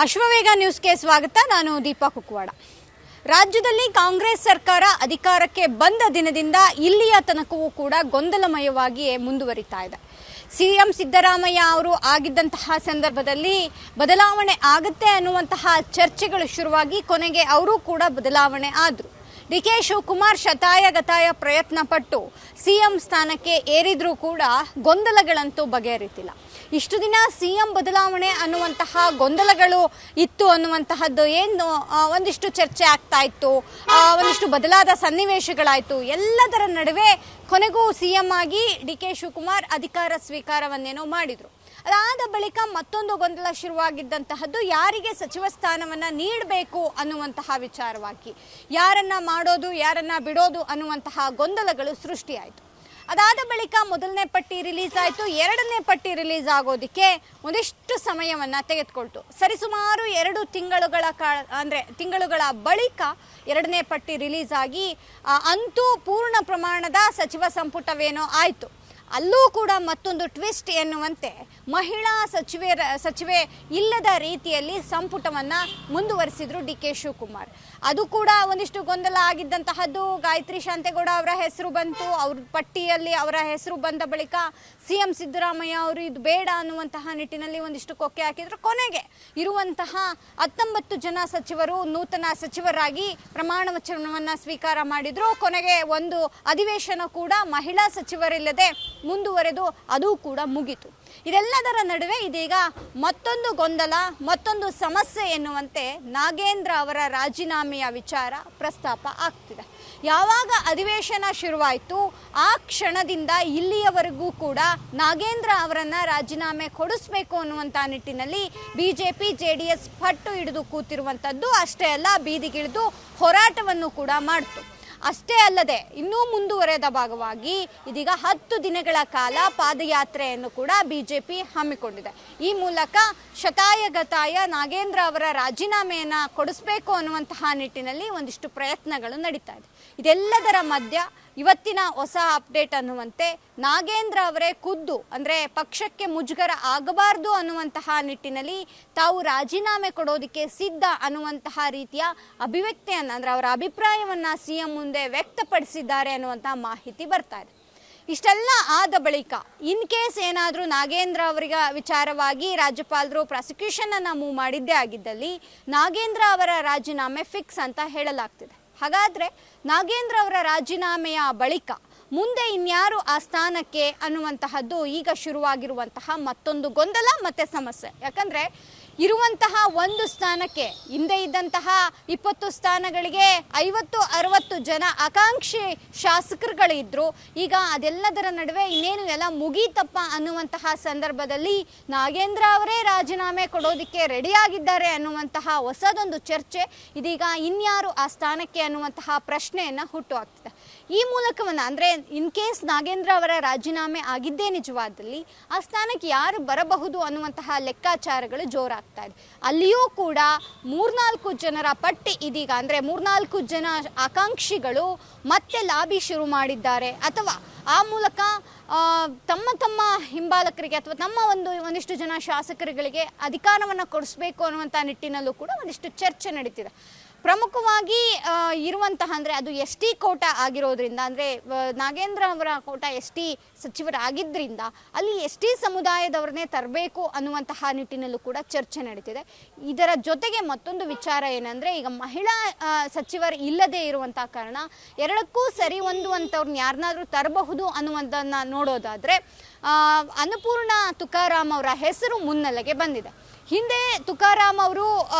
ಅಶ್ವವೇಗ ನ್ಯೂಸ್ಗೆ ಸ್ವಾಗತ. ನಾನು ದೀಪಾ ಕುಕ್ವಾಡ. ರಾಜ್ಯದಲ್ಲಿ ಕಾಂಗ್ರೆಸ್ ಸರ್ಕಾರ ಅಧಿಕಾರಕ್ಕೆ ಬಂದ ದಿನದಿಂದ ಇಲ್ಲಿಯ ತನಕವೂ ಕೂಡ ಗೊಂದಲಮಯವಾಗಿಯೇ ಮುಂದುವರಿತಾ ಇದೆ. ಸಿಎಂ ಸಿದ್ದರಾಮಯ್ಯ ಅವರು ಆಗಿದ್ದಂತಹ ಸಂದರ್ಭದಲ್ಲಿ ಬದಲಾವಣೆ ಆಗುತ್ತೆ ಅನ್ನುವಂತಹ ಚರ್ಚೆಗಳು ಶುರುವಾಗಿ ಕೊನೆಗೆ ಅವರು ಕೂಡ ಬದಲಾವಣೆ ಆದರು. ಡಿ.ಕೆ. ಶಿವಕುಮಾರ್ ಶತಾಯಗತಾಯ ಪ್ರಯತ್ನ ಪಟ್ಟು ಸಿಎಂ ಸ್ಥಾನಕ್ಕೆ ಏರಿದ್ರೂ ಕೂಡ ಗೊಂದಲಗಳಂತೂ ಬಗೆಹರಿತಿಲ್ಲ. ಇಷ್ಟು ದಿನ ಸಿಎಂ ಬದಲಾವಣೆ ಅನ್ನುವಂತಹ ಗೊಂದಲಗಳು ಇತ್ತು ಅನ್ನುವಂತಹದ್ದು ಏನು ಒಂದಿಷ್ಟು ಚರ್ಚೆ ಆಗ್ತಾ ಇತ್ತು, ಒಂದಿಷ್ಟು ಬದಲಾದ ಸನ್ನಿವೇಶಗಳಾಯಿತು. ಎಲ್ಲದರ ನಡುವೆ ಕೊನೆಗೂ ಸಿಎಂ ಆಗಿ ಡಿ.ಕೆ. ಶಿವಕುಮಾರ್ ಅಧಿಕಾರ ಸ್ವೀಕಾರವನ್ನೇನೋ ಮಾಡಿದರು. ಅದಾದ ಬಳಿಕ ಮತ್ತೊಂದು ಗೊಂದಲ ಶುರುವಾಗಿದ್ದಂತಹದ್ದು ಯಾರಿಗೆ ಸಚಿವ ಸ್ಥಾನವನ್ನು ನೀಡಬೇಕು ಅನ್ನುವಂತಹ ವಿಚಾರವಾಗಿ, ಯಾರನ್ನ ಮಾಡೋದು ಯಾರನ್ನ ಬಿಡೋದು ಅನ್ನುವಂತಹ ಗೊಂದಲಗಳು ಸೃಷ್ಟಿಯಾಯಿತು. ಅದಾದ ಬಳಿಕ ಮೊದಲನೇ ಪಟ್ಟಿ ರಿಲೀಸ್ ಆಯಿತು. ಎರಡನೇ ಪಟ್ಟಿ ರಿಲೀಸ್ ಆಗೋದಕ್ಕೆ ಒಂದಿಷ್ಟು ಸಮಯವನ್ನು ತೆಗೆದುಕೊಳ್ತು. ಸರಿಸುಮಾರು 2 ತಿಂಗಳುಗಳ ಬಳಿಕ ಎರಡನೇ ಪಟ್ಟಿ ರಿಲೀಸ್ ಆಗಿ ಅಂತೂ ಪೂರ್ಣ ಪ್ರಮಾಣದ ಸಚಿವ ಸಂಪುಟವೇನೋ ಆಯಿತು. ಅಲ್ಲೂ ಕೂಡ ಮತ್ತೊಂದು ಟ್ವಿಸ್ಟ್ ಎನ್ನುವಂತೆ ಮಹಿಳಾ ಸಚಿವೆ ಇಲ್ಲದ ರೀತಿಯಲ್ಲಿ ಸಂಪುಟವನ್ನು ಮುಂದುವರಿಸಿದ್ರು ಡಿ.ಕೆ. ಶಿವಕುಮಾರ್. ಅದು ಕೂಡ ಒಂದಿಷ್ಟು ಗೊಂದಲ ಆಗಿದ್ದಂತಹದ್ದು. ಗಾಯತ್ರಿ ಶಾಂತೇಗೌಡ ಅವರ ಹೆಸರು ಬಂತು. ಅವ್ರ ಪಟ್ಟಿಯಲ್ಲಿ ಅವರ ಹೆಸರು ಬಂದ ಬಳಿಕ ಸಿಎಂ ಸಿದ್ದರಾಮಯ್ಯ ಅವರು ಇದು ಬೇಡ ಅನ್ನುವಂತಹ ನಿಟ್ಟಿನಲ್ಲಿ ಒಂದಿಷ್ಟು ಕೊಕ್ಕೆ ಹಾಕಿದ್ರು. ಕೊನೆಗೆ ಇರುವಂತಹ 19 ಜನ ಸಚಿವರು ನೂತನ ಸಚಿವರಾಗಿ ಪ್ರಮಾಣ ವಚನವನ್ನು ಸ್ವೀಕಾರ ಮಾಡಿದ್ರು. ಕೊನೆಗೆ ಒಂದು ಅಧಿವೇಶನ ಕೂಡ ಮಹಿಳಾ ಸಚಿವರಿಲ್ಲದೆ ಮುಂದುವರೆದು ಅದು ಕೂಡ ಮುಗಿತು. ಇದೆಲ್ಲದರ ನಡುವೆ ಇದೀಗ ಮತ್ತೊಂದು ಗೊಂದಲ, ಮತ್ತೊಂದು ಸಮಸ್ಯೆ ಎನ್ನುವಂತೆ ನಾಗೇಂದ್ರ ಅವರ ರಾಜೀನಾಮೆಯ ವಿಚಾರ ಪ್ರಸ್ತಾಪ ಆಗ್ತಿದೆ. ಯಾವಾಗ ಅಧಿವೇಶನ ಶುರುವಾಯಿತು ಆ ಕ್ಷಣದಿಂದ ಇಲ್ಲಿಯವರೆಗೂ ಕೂಡ ನಾಗೇಂದ್ರ ಅವರನ್ನ ರಾಜೀನಾಮೆ ಕೊಡಿಸಬೇಕು ಅನ್ನುವಂಥ ನಿಟ್ಟಿನಲ್ಲಿ ಬಿಜೆಪಿ ಜೆಡಿಎಸ್ ಪಟ್ಟು ಹಿಡಿದು ಕೂತಿರುವಂಥದ್ದು. ಅಷ್ಟೇ ಅಲ್ಲ, ಬೀದಿಗಿಳಿದು ಹೋರಾಟವನ್ನು ಕೂಡ ಮಾಡಿತು. ಅಷ್ಟೇ ಅಲ್ಲದೆ ಇನ್ನೂ ಮುಂದುವರೆದ ಭಾಗವಾಗಿ ಇದೀಗ 10 ದಿನಗಳ ಕಾಲ ಪಾದಯಾತ್ರೆಯನ್ನು ಕೂಡ ಬಿಜೆಪಿ ಹಮ್ಮಿಕೊಂಡಿದೆ. ಈ ಮೂಲಕ ಶತಾಯಗತಾಯ ನಾಗೇಂದ್ರ ಅವರ ರಾಜೀನಾಮೆಯನ್ನು ಕೊಡಿಸಬೇಕು ಅನ್ನುವಂತಹ ನಿಟ್ಟಿನಲ್ಲಿ ಒಂದಿಷ್ಟು ಪ್ರಯತ್ನಗಳು ನಡೀತಾ ಇದೆ. ಇದೆಲ್ಲದರ ಮಧ್ಯ ಇವತ್ತಿನ ಹೊಸ ಅಪ್ಡೇಟ್ ಅನ್ನುವಂತೆ ನಾಗೇಂದ್ರ ಅವರೇ ಖುದ್ದು ಅಂದರೆ ಪಕ್ಷಕ್ಕೆ ಮುಜುಗರ ಆಗಬಾರ್ದು ಅನ್ನುವಂತಹ ನಿಟ್ಟಿನಲ್ಲಿ ತಾವು ರಾಜೀನಾಮೆ ಕೊಡೋದಕ್ಕೆ ಸಿದ್ಧ ಅನ್ನುವಂತಹ ರೀತಿಯ ಅಭಿವ್ಯಕ್ತಿಯನ್ನು ಅಂದರೆ ಅವರ ಅಭಿಪ್ರಾಯವನ್ನು ಸಿಎಂ ಮುಂದೆ ವ್ಯಕ್ತಪಡಿಸಿದ್ದಾರೆ ಅನ್ನುವಂತಹ ಮಾಹಿತಿ ಬರ್ತಾ ಇದೆ. ಇಷ್ಟೆಲ್ಲ ಆದ ಬಳಿಕ ಇನ್ ಕೇಸ್ ಏನಾದರೂ ನಾಗೇಂದ್ರ ಅವರಿಗೆ ವಿಚಾರವಾಗಿ ರಾಜ್ಯಪಾಲರು ಪ್ರಾಸಿಕ್ಯೂಷನನ್ನು ಮೂವ್ ಮಾಡಿದ್ದೇ ಆಗಿದ್ದಲ್ಲಿ ನಾಗೇಂದ್ರ ಅವರ ರಾಜೀನಾಮೆ ಫಿಕ್ಸ್ ಅಂತ ಹೇಳಲಾಗ್ತಿದೆ. ಹಾಗಾದರೆ ನಾಗೇಂದ್ರ ಅವರ ರಾಜೀನಾಮೆಯ ಬಳಿಕ ಮುಂದೆ ಇನ್ಯಾರು ಆ ಸ್ಥಾನಕ್ಕೆ ಅನ್ನುವಂತಹದ್ದು ಈಗ ಶುರುವಾಗಿರುವಂತಹ ಮತ್ತೊಂದು ಗೊಂದಲ ಮತ್ತು ಸಮಸ್ಯೆ. ಯಾಕಂದರೆ ಇರುವಂತಹ ಒಂದು ಸ್ಥಾನಕ್ಕೆ ಹಿಂದೆ ಇದ್ದಂತಹ 20 ಸ್ಥಾನಗಳಿಗೆ 50-60 ಜನ ಆಕಾಂಕ್ಷಿ ಶಾಸಕರುಗಳಿದ್ರು. ಈಗ ಅದೆಲ್ಲದರ ನಡುವೆ ಇನ್ನೇನು ಎಲ್ಲ ಮುಗೀತಪ್ಪ ಅನ್ನುವಂತಹ ಸಂದರ್ಭದಲ್ಲಿ ನಾಗೇಂದ್ರ ಅವರೇ ರಾಜೀನಾಮೆ ಕೊಡೋದಕ್ಕೆ ರೆಡಿಯಾಗಿದ್ದಾರೆ ಅನ್ನುವಂತಹ ಹೊಸದೊಂದು ಚರ್ಚೆ ಇದೀಗ ಇನ್ಯಾರು ಆ ಸ್ಥಾನಕ್ಕೆ ಅನ್ನುವಂತಹ ಪ್ರಶ್ನೆಯನ್ನು ಹುಟ್ಟುಹಾಕ್ತಿದೆ. ಈ ಮೂಲಕವನ್ನು ಅಂದರೆ ಇನ್ ಕೇಸ್ ನಾಗೇಂದ್ರ ಅವರ ರಾಜೀನಾಮೆ ಆಗಿದ್ದೇ ನಿಜವಾದಲ್ಲಿ ಆ ಸ್ಥಾನಕ್ಕೆ ಯಾರು ಬರಬಹುದು ಅನ್ನುವಂತಹ ಲೆಕ್ಕಾಚಾರಗಳು ಜೋರಾಗ್ತಾ ಇದೆ. ಅಲ್ಲಿಯೂ ಕೂಡ 3-4 ಜನರ ಪಟ್ಟಿ ಇದೀಗ ಅಂದರೆ 3-4 ಜನ ಆಕಾಂಕ್ಷಿಗಳು ಮತ್ತೆ ಲಾಬಿ ಶುರು ಮಾಡಿದ್ದಾರೆ. ಅಥವಾ ಆ ಮೂಲಕ ತಮ್ಮ ಹಿಂಬಾಲಕರಿಗೆ ಅಥವಾ ಒಂದಿಷ್ಟು ಜನ ಶಾಸಕರುಗಳಿಗೆ ಅಧಿಕಾರವನ್ನು ಕೊಡಿಸ್ಬೇಕು ಅನ್ನುವಂಥ ನಿಟ್ಟಿನಲ್ಲೂ ಕೂಡ ಒಂದಿಷ್ಟು ಚರ್ಚೆ ನಡೀತಿದೆ. ಪ್ರಮುಖವಾಗಿ ಇರುವಂತಹ ಅಂದರೆ ಅದು ಎಸ್ ಟಿ ಕೋಟ ಆಗಿರೋದ್ರಿಂದ ಅಂದರೆ ನಾಗೇಂದ್ರ ಅವರ ಕೋಟ ಎಸ್ ಟಿ ಸಚಿವರಾಗಿದ್ದರಿಂದ ಅಲ್ಲಿ ಎಸ್ ಟಿ ಸಮುದಾಯದವ್ರನ್ನೇ ತರಬೇಕು ಅನ್ನುವಂತಹ ನಿಟ್ಟಿನಲ್ಲೂ ಕೂಡ ಚರ್ಚೆ ನಡೀತಿದೆ. ಇದರ ಜೊತೆಗೆ ಮತ್ತೊಂದು ವಿಚಾರ ಏನಂದರೆ ಈಗ ಮಹಿಳಾ ಸಚಿವರು ಇಲ್ಲದೇ ಇರುವಂಥ ಕಾರಣ ಎರಡಕ್ಕೂ ಸರಿ ಹೊಂದುವಂಥವ್ರನ್ನ ಯಾರನ್ನಾದರೂ ತರಬಹುದು ಅನ್ನುವಂಥದ್ದನ್ನು ನೋಡೋದಾದರೆ ಅನ್ನಪೂರ್ಣ ತುಕಾರಾಮ್ ಅವರ ಹೆಸರು ಮುನ್ನೆಲೆಗೆ ಬಂದಿದೆ. ಹಿಂದೆ ತುಕಾರಾಮ್ ಅವರು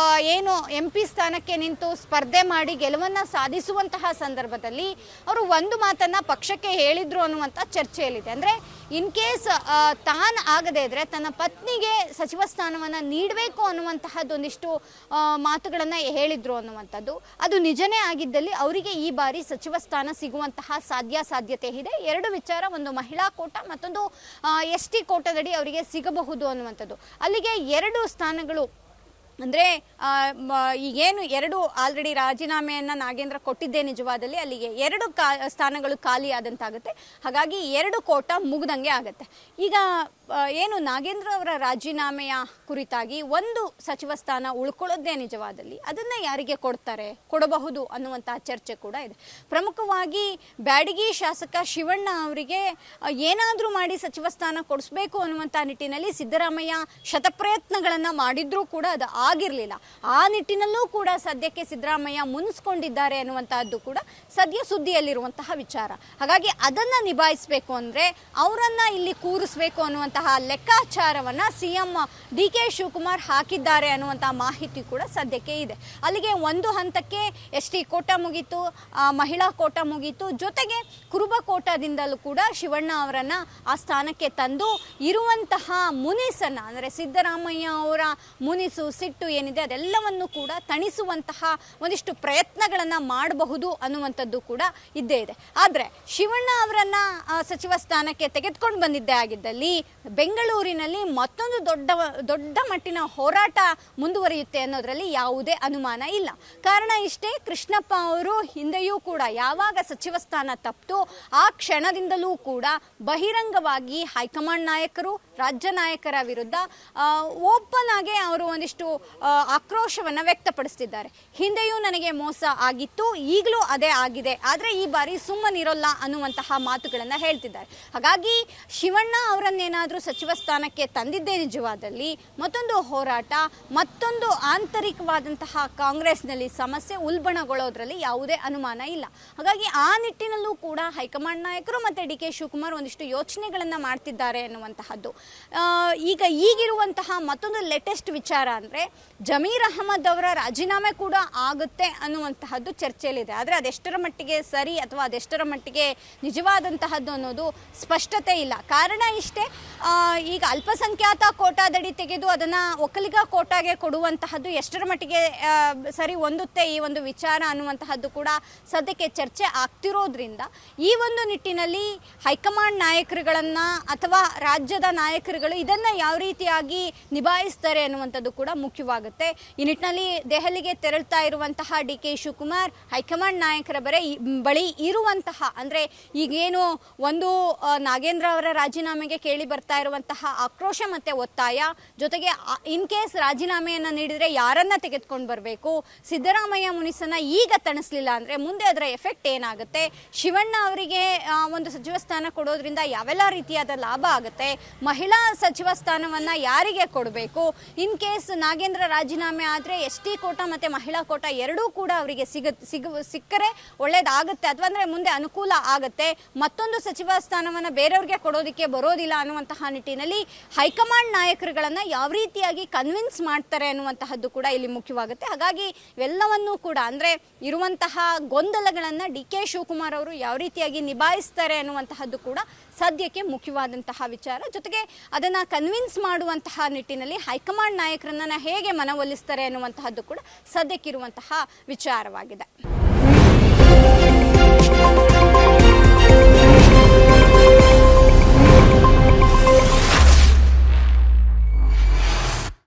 ಏನು MP ಸ್ಥಾನಕ್ಕೆ ನಿಂತು ಸ್ಪರ್ಧೆ ಮಾಡಿ ಗೆಲುವನ್ನು ಸಾಧಿಸುವಂತಹ ಸಂದರ್ಭದಲ್ಲಿ ಅವರು ಒಂದು ಮಾತನ್ನು ಪಕ್ಷಕ್ಕೆ ಹೇಳಿದ್ರು ಅನ್ನುವಂಥ ಚರ್ಚೆಯಲ್ಲಿದೆ. ಅಂದರೆ ಇನ್ ಕೇಸ್ ತಾನು ಆಗದೇ ಇದ್ದರೆ ತನ್ನ ಪತ್ನಿಗೆ ಸಚಿವ ಸ್ಥಾನವನ್ನು ನೀಡಬೇಕು ಅನ್ನುವಂತಹದ್ದೊಂದಿಷ್ಟು ಮಾತುಗಳನ್ನು ಹೇಳಿದ್ರು ಅನ್ನುವಂಥದ್ದು. ಅದು ನಿಜನೇ ಆಗಿದ್ದಲ್ಲಿ ಅವರಿಗೆ ಈ ಬಾರಿ ಸಚಿವ ಸ್ಥಾನ ಸಿಗುವಂತಹ ಸಾಧ್ಯತೆ ಇದೆ. 2 ವಿಚಾರ, ಒಂದು ಮಹಿಳಾ ಕೋಟ, ಮತ್ತೊಂದು ಎಸ್ ಟಿ ಕೋಟದಡಿ ಅವರಿಗೆ ಸಿಗಬಹುದು ಅನ್ನುವಂಥದ್ದು. ಅಲ್ಲಿಗೆ 2 ಸ್ಥಾನಗಳು ಅಂದರೆ ಈಗೇನು 2 ಆಲ್ರೆಡಿ ರಾಜೀನಾಮೆಯನ್ನು ನಾಗೇಂದ್ರ ಕೊಟ್ಟಿದ್ದೇ ನಿಜವಾದಲ್ಲಿ ಅಲ್ಲಿಗೆ 2 ಸ್ಥಾನಗಳು ಖಾಲಿ ಆದಂತಾಗುತ್ತೆ. ಹಾಗಾಗಿ 2 ಕೋಟ ಮುಗ್ದಂಗೆ ಆಗುತ್ತೆ. ಈಗ ಏನು ನಾಗೇಂದ್ರ ಅವರ ರಾಜೀನಾಮೆಯ ಕುರಿತಾಗಿ ಒಂದು ಸಚಿವ ಸ್ಥಾನ ಉಳ್ಕೊಳ್ಳೋದೇ ನಿಜವಾದಲ್ಲಿ ಅದನ್ನು ಯಾರಿಗೆ ಕೊಡಬಹುದು ಅನ್ನುವಂತಹ ಚರ್ಚೆ ಕೂಡ ಇದೆ. ಪ್ರಮುಖವಾಗಿ ಬ್ಯಾಡಗಿ ಶಾಸಕ ಶಿವಣ್ಣ ಅವರಿಗೆ ಏನಾದರೂ ಮಾಡಿ ಸಚಿವ ಸ್ಥಾನ ಕೊಡಿಸ್ಬೇಕು ಅನ್ನುವಂಥ ನಿಟ್ಟಿನಲ್ಲಿ ಸಿದ್ದರಾಮಯ್ಯ ಶತಪ್ರಯತ್ನಗಳನ್ನು ಮಾಡಿದ್ರೂ ಕೂಡ ಅದು ಆಗಿರಲಿಲ್ಲ. ಆ ನಿಟ್ಟಿನಲ್ಲೂ ಕೂಡ ಸದ್ಯಕ್ಕೆ ಸಿದ್ದರಾಮಯ್ಯ ಮುನಿಸ್ಕೊಂಡಿದ್ದಾರೆ ಅನ್ನುವಂತಹದ್ದು ಕೂಡ ಸದ್ಯ ಸುದ್ದಿಯಲ್ಲಿರುವಂತಹ ವಿಚಾರ. ಹಾಗಾಗಿ ಅದನ್ನು ನಿಭಾಯಿಸಬೇಕು ಅಂದರೆ ಅವರನ್ನ ಇಲ್ಲಿ ಕೂರಿಸಬೇಕು ಅನ್ನುವಂತಹ ಲೆಕ್ಕಾಚಾರವನ್ನ ಸಿಎಂ ಡಿ.ಕೆ. ಶಿವಕುಮಾರ್ ಹಾಕಿದ್ದಾರೆ ಅನ್ನುವಂತಹ ಮಾಹಿತಿ ಕೂಡ ಸದ್ಯಕ್ಕೆ ಇದೆ. ಅಲ್ಲಿಗೆ ಒಂದು ಹಂತಕ್ಕೆ ಎಸ್.ಟಿ. ಕೋಟಾ ಮುಗೀತು, ಮಹಿಳಾ ಕೋಟಾ ಮುಗೀತು, ಜೊತೆಗೆ ಕುರುಬ ಕೋಟಾದಿಂದಲೂ ಕೂಡ ಶಿವಣ್ಣ ಅವರನ್ನ ಆ ಸ್ಥಾನಕ್ಕೆ ತಂದು ಇರುವಂತಹ ಮುನಿಸನ್ನ ಅಂದರೆ ಸಿದ್ದರಾಮಯ್ಯ ಅವರ ಮುನಿಸು ಸಿಟ್ಟು ಏನಿದೆ ಅದೆಲ್ಲವನ್ನು ಕೂಡ ತಣಿಸುವಂತಹ ಒಂದಿಷ್ಟು ಪ್ರಯತ್ನಗಳನ್ನು ಮಾಡಬಹುದು ಅನ್ನುವಂಥದ್ದು ಕೂಡ ಇದ್ದೇ ಇದೆ. ಆದರೆ ಶಿವಣ್ಣ ಅವರನ್ನ ಸಚಿವ ಸ್ಥಾನಕ್ಕೆ ತೆಗೆದುಕೊಂಡು ಬಂದಿದ್ದೇ ಆಗಿದ್ದಲ್ಲಿ ಬೆಂಗಳೂರಿನಲ್ಲಿ ಮತ್ತೊಂದು ದೊಡ್ಡ ಮಟ್ಟಿನ ಹೋರಾಟ ಮುಂದುವರಿಯುತ್ತೆ ಅನ್ನೋದರಲ್ಲಿ ಯಾವುದೇ ಅನುಮಾನ ಇಲ್ಲ. ಕಾರಣ ಇಷ್ಟೇ, ಕೃಷ್ಣಪ್ಪ ಅವರು ಹಿಂದೆಯೂ ಕೂಡ ಯಾವಾಗ ಸಚಿವ ಸ್ಥಾನ ತಪ್ಪಿತು ಆ ಕ್ಷಣದಿಂದಲೂ ಕೂಡ ಬಹಿರಂಗವಾಗಿ ಹೈಕಮಾಂಡ್ ನಾಯಕರು, ರಾಜ್ಯ ನಾಯಕರ ವಿರುದ್ಧ ಓಪನ್ ಆಗಿ ಅವರು ಒಂದಿಷ್ಟು ಆಕ್ರೋಶವನ್ನು ವ್ಯಕ್ತಪಡಿಸ್ತಿದ್ದಾರೆ. ಹಿಂದೆಯೂ ನನಗೆ ಮೋಸ ಆಗಿತ್ತು, ಈಗಲೂ ಅದೇ ಆಗಿದೆ, ಆದರೆ ಈ ಬಾರಿ ಸುಮ್ಮನಿರೋಲ್ಲ ಅನ್ನುವಂತಹ ಮಾತುಗಳನ್ನು ಹೇಳ್ತಿದ್ದಾರೆ. ಹಾಗಾಗಿ ಶಿವಣ್ಣ ಅವರನ್ನೇನಾದರೂ ಸಚಿವ ಸ್ಥಾನಕ್ಕೆ ತಂದಿದ್ದೇ ನಿಜವಾದಲ್ಲಿ ಮತ್ತೊಂದು ಹೋರಾಟ, ಮತ್ತೊಂದು ಆಂತರಿಕವಾದಂತಹ ಕಾಂಗ್ರೆಸ್ನಲ್ಲಿ ಸಮಸ್ಯೆ ಉಲ್ಬಣಗೊಳ್ಳೋದ್ರಲ್ಲಿ ಯಾವುದೇ ಅನುಮಾನ ಇಲ್ಲ. ಹಾಗಾಗಿ ಆ ನಿಟ್ಟಿನಲ್ಲೂ ಕೂಡ ಹೈಕಮಾಂಡ್ ನಾಯಕರು ಮತ್ತು ಡಿ.ಕೆ. ಶಿವಕುಮಾರ್ ಒಂದಿಷ್ಟು ಯೋಚನೆಗಳನ್ನು ಮಾಡ್ತಿದ್ದಾರೆ ಅನ್ನುವಂತಹದ್ದು. ಈಗಿರುವಂತಹ ಮತ್ತೊಂದು ಲೇಟೆಸ್ಟ್ ವಿಚಾರ ಅಂದರೆ ಜಮೀರ್ ಅಹಮದ್ ಅವರ ರಾಜೀನಾಮೆ ಕೂಡ ಆಗುತ್ತೆ ಅನ್ನುವಂತಹದ್ದು ಚರ್ಚೆಯಲ್ಲಿದೆ. ಆದರೆ ಅದೆಷ್ಟರ ಮಟ್ಟಿಗೆ ಸರಿ ಅಥವಾ ಅದೆಷ್ಟರ ಮಟ್ಟಿಗೆ ನಿಜವಾದಂತಹದ್ದು ಅನ್ನೋದು ಸ್ಪಷ್ಟತೆ ಇಲ್ಲ. ಕಾರಣ ಇಷ್ಟೇ, ಈಗ ಅಲ್ಪಸಂಖ್ಯಾತ ಕೋಟಾದಡಿ ತೆಗೆದು ಅದನ್ನು ಒಕ್ಕಲಿಗ ಕೋಟಾಗೆ ಕೊಡುವಂತಹದ್ದು ಎಷ್ಟರ ಮಟ್ಟಿಗೆ ಸರಿ ಹೊಂದುತ್ತೆ ಈ ಒಂದು ವಿಚಾರ ಅನ್ನುವಂತಹದ್ದು ಕೂಡ ಸದ್ಯಕ್ಕೆ ಚರ್ಚೆ ಆಗ್ತಿರೋದ್ರಿಂದ ಈ ಒಂದು ನಿಟ್ಟಿನಲ್ಲಿ ಹೈಕಮಾಂಡ್ ನಾಯಕರುಗಳನ್ನು ಅಥವಾ ರಾಜ್ಯದ ನಾಯಕರುಗಳು ಇದನ್ನು ಯಾವ ರೀತಿಯಾಗಿ ನಿಭಾಯಿಸ್ತಾರೆ ಅನ್ನುವಂಥದ್ದು ಕೂಡ ಮುಖ್ಯವಾಗುತ್ತೆ. ಈ ನಿಟ್ಟಿನಲ್ಲಿ ದೆಹಲಿಗೆ ತೆರಳುತ್ತಾ ಇರುವಂತಹ ಡಿ.ಕೆ. ಶಿವಕುಮಾರ್ ಹೈಕಮಾಂಡ್ ನಾಯಕರ ಬಳಿ ಇರುವಂತಹ ಅಂದರೆ ಈಗೇನು ಒಂದು ನಾಗೇಂದ್ರ ಅವರ ರಾಜೀನಾಮೆಗೆ ಕೇಳಿ ಬರ್ತಾ ಇರುವಂತಹ ಆಕ್ರೋಶ ಮತ್ತು ಒತ್ತಾಯ, ಜೊತೆಗೆ ಇನ್ ಕೇಸ್ ರಾಜೀನಾಮೆಯನ್ನು ನೀಡಿದರೆ ಯಾರನ್ನ ತೆಗೆದುಕೊಂಡು ಬರಬೇಕು, ಸಿದ್ದರಾಮಯ್ಯ ಮುನಿಸನ್ನ ಈಗ ತಣಿಸ್ಲಿಲ್ಲ ಅಂದರೆ ಮುಂದೆ ಅದರ ಎಫೆಕ್ಟ್ ಏನಾಗುತ್ತೆ, ಶಿವಣ್ಣ ಅವರಿಗೆ ಒಂದು ಸಚಿವ ಸ್ಥಾನ ಕೊಡೋದ್ರಿಂದ ಯಾವೆಲ್ಲ ರೀತಿಯಾದ ಲಾಭ ಆಗುತ್ತೆ, ಮಹಿಳಾ ಸಚಿವ ಸ್ಥಾನವನ್ನು ಯಾರಿಗೆ ಕೊಡಬೇಕು, ಇನ್ ಕೇಸ್ ನಾಗೇಂದ್ರ ರಾಜೀನಾಮೆ ಆದರೆ ಎಸ್.ಟಿ. ಕೋಟಾ ಮತ್ತು ಮಹಿಳಾ ಕೋಟಾ ಎರಡೂ ಕೂಡ ಅವರಿಗೆ ಸಿಕ್ಕರೆ ಒಳ್ಳೇದಾಗುತ್ತೆ ಅಥವಾ ಅಂದರೆ ಮುಂದೆ ಅನುಕೂಲ ಆಗುತ್ತೆ, ಮತ್ತೊಂದು ಸಚಿವ ಸ್ಥಾನವನ್ನು ಬೇರೆಯವ್ರಿಗೆ ಕೊಡೋದಕ್ಕೆ ಬರೋದಿಲ್ಲ ಅನ್ನುವಂತಹ ನಿಟ್ಟಿನಲ್ಲಿ ಹೈಕಮಾಂಡ್ ನಾಯಕರುಗಳನ್ನು ಯಾವ ರೀತಿಯಾಗಿ ಕನ್ವಿನ್ಸ್ ಮಾಡ್ತಾರೆ ಅನ್ನುವಂತಹದ್ದು ಕೂಡ ಇಲ್ಲಿ ಮುಖ್ಯವಾಗುತ್ತೆ. ಹಾಗಾಗಿ ಇವೆಲ್ಲವನ್ನೂ ಕೂಡ ಅಂದರೆ ಇರುವಂತಹ ಗೊಂದಲಗಳನ್ನು ಡಿ.ಕೆ. ಶಿವಕುಮಾರ್ ಅವರು ಯಾವ ರೀತಿಯಾಗಿ ನಿಭಾಯಿಸ್ತಾರೆ ಅನ್ನುವಂತಹದ್ದು ಕೂಡ ಸದ್ಯಕ್ಕೆ ಮುಖ್ಯವಾದಂತಹ ವಿಚಾರ. ಜೊತೆಗೆ ಅದನ್ನು ಕನ್ವಿನ್ಸ್ ಮಾಡುವಂತಹ ನಿಟ್ಟಿನಲ್ಲಿ ಹೈಕಮಾಂಡ್ ನಾಯಕರನ್ನ ಹೇಗೆ ಮನವೊಲಿಸ್ತಾರೆ ಅನ್ನುವಂತಹದ್ದು ಕೂಡ ಸದ್ಯಕ್ಕಿರುವಂತಹ ವಿಚಾರವಾಗಿದೆ.